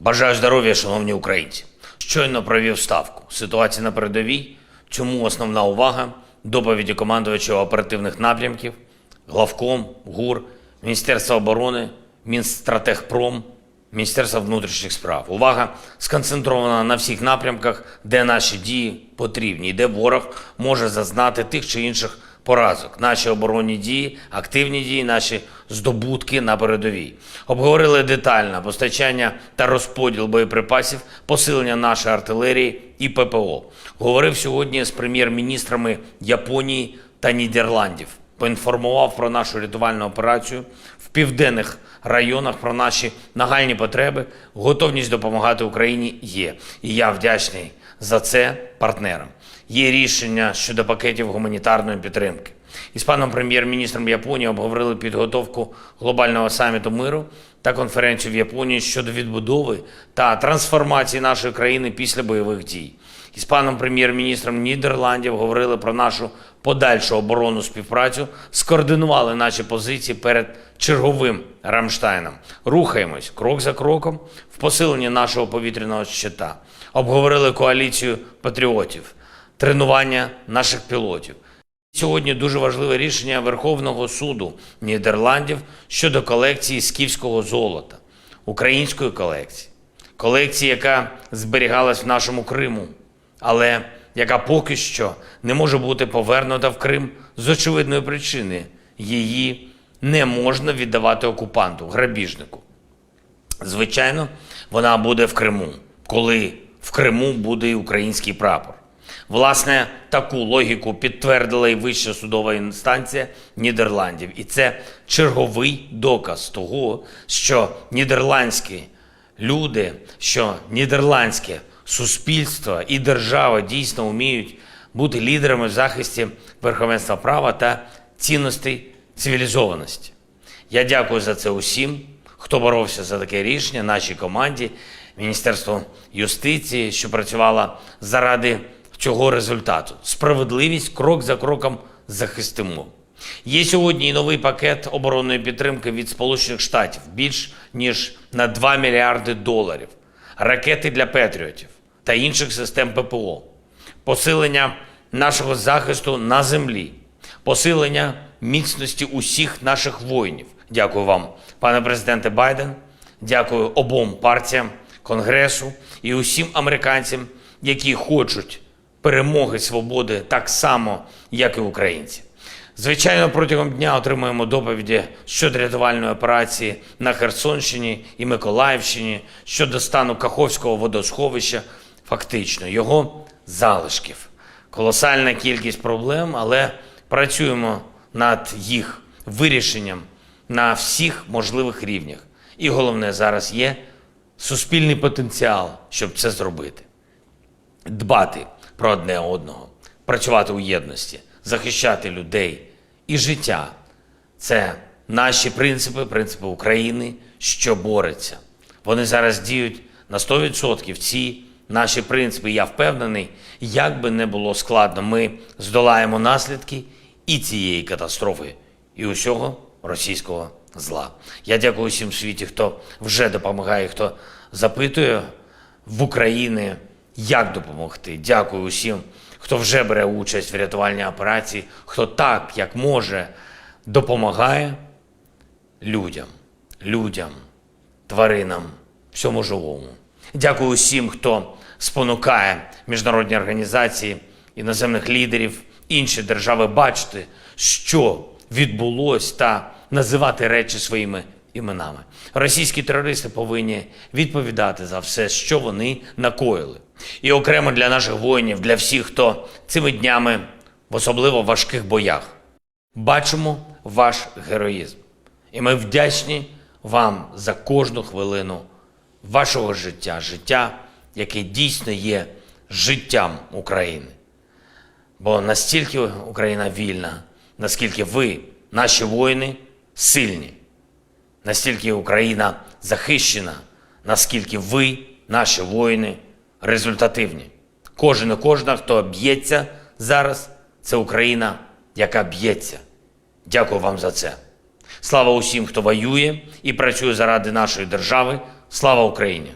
Бажаю здоров'я, шановні українці. Щойно провів ставку. Ситуація на передовій. Чому основна увага? Доповіді командувача оперативних напрямків, главком, ГУР, Міністерства оборони, Мінстратегпром, Міністерства внутрішніх справ. Увага сконцентрована на всіх напрямках, де наші дії потрібні і де ворог може зазнати тих чи інших поразок. Наші оборонні дії, активні дії, наші здобутки на передовій. Обговорили детально постачання та розподіл боєприпасів, посилення нашої артилерії і ППО. Говорив сьогодні з прем'єр-міністрами Японії та Нідерландів. Поінформував про нашу рятувальну операцію в південних районах, про наші нагальні потреби. Готовність допомагати Україні є. І я вдячний за це партнерам. Є рішення щодо пакетів гуманітарної підтримки. Із паном прем'єр-міністром Японії обговорили підготовку глобального саміту миру та конференцію в Японії щодо відбудови та трансформації нашої країни після бойових дій. Із паном прем'єр-міністром Нідерландів говорили про нашу подальшу оборонну співпрацю, скоординували наші позиції перед черговим Рамштайном. Рухаємось крок за кроком в посиленні нашого повітряного щита. Обговорили коаліцію патріотів, тренування наших пілотів. Сьогодні дуже важливе рішення Верховного суду Нідерландів щодо колекції скіфського золота, української колекції. Колекції, яка зберігалась в нашому Криму, але яка поки що не може бути повернута в Крим з очевидної причини. Її не можна віддавати окупанту, грабіжнику. Звичайно, вона буде в Криму, коли в Криму буде і український прапор. Власне, таку логіку підтвердила і Вища судова інстанція Нідерландів. І це черговий доказ того, що нідерландські люди, що нідерландське суспільство і держава дійсно вміють бути лідерами в захисті верховенства права та цінностей цивілізованості. Я дякую за це усім, хто боровся за таке рішення, нашій команді, Міністерству юстиції, що працювала заради цього результату. Справедливість крок за кроком захистимо. Є сьогодні і новий пакет оборонної підтримки від Сполучених Штатів, більш ніж на $2 мільярди, ракети для Петріотів та інших систем ППО, посилення нашого захисту на землі, посилення міцності усіх наших воїнів. Дякую вам, пане президенте Байден, дякую обом партіям, Конгресу і усім американцям, які хочуть перемоги свободи так само, як і українці. Звичайно, протягом дня отримуємо доповіді щодо рятувальної операції на Херсонщині і Миколаївщині, щодо стану Каховського водосховища, фактично його залишків. Колосальна кількість проблем, але працюємо над їх вирішенням на всіх можливих рівнях. І головне, зараз є суспільний потенціал, щоб це зробити. Дбати про одне одного, працювати у єдності, захищати людей і життя. Це наші принципи, принципи України, що бореться. Вони зараз діють на 100%. Ці наші принципи, я впевнений, як би не було складно, ми здолаємо наслідки і цієї катастрофи, і усього російського зла. Я дякую усім в світі, хто вже допомагає, хто запитує в Україні, як допомогти. Дякую усім, хто вже бере участь в рятувальній операції, хто так, як може, допомагає людям, тваринам, всьому живому. Дякую усім, хто спонукає міжнародні організації, іноземних лідерів, інші держави бачити, що відбулось, та називати речі своїми іменами. Російські терористи повинні відповідати за все, що вони накоїли. І окремо для наших воїнів, для всіх, хто цими днями в особливо важких боях. Бачимо ваш героїзм. І ми вдячні вам за кожну хвилину вашого життя, яке дійсно є життям України. Бо настільки Україна вільна, наскільки ви, наші воїни, сильні, настільки Україна захищена, наскільки ви, наші воїни, результативні. Кожен і кожна, хто б'ється зараз, це Україна, яка б'ється. Дякую вам за це. Слава усім, хто воює і працює заради нашої держави. Слава Україні!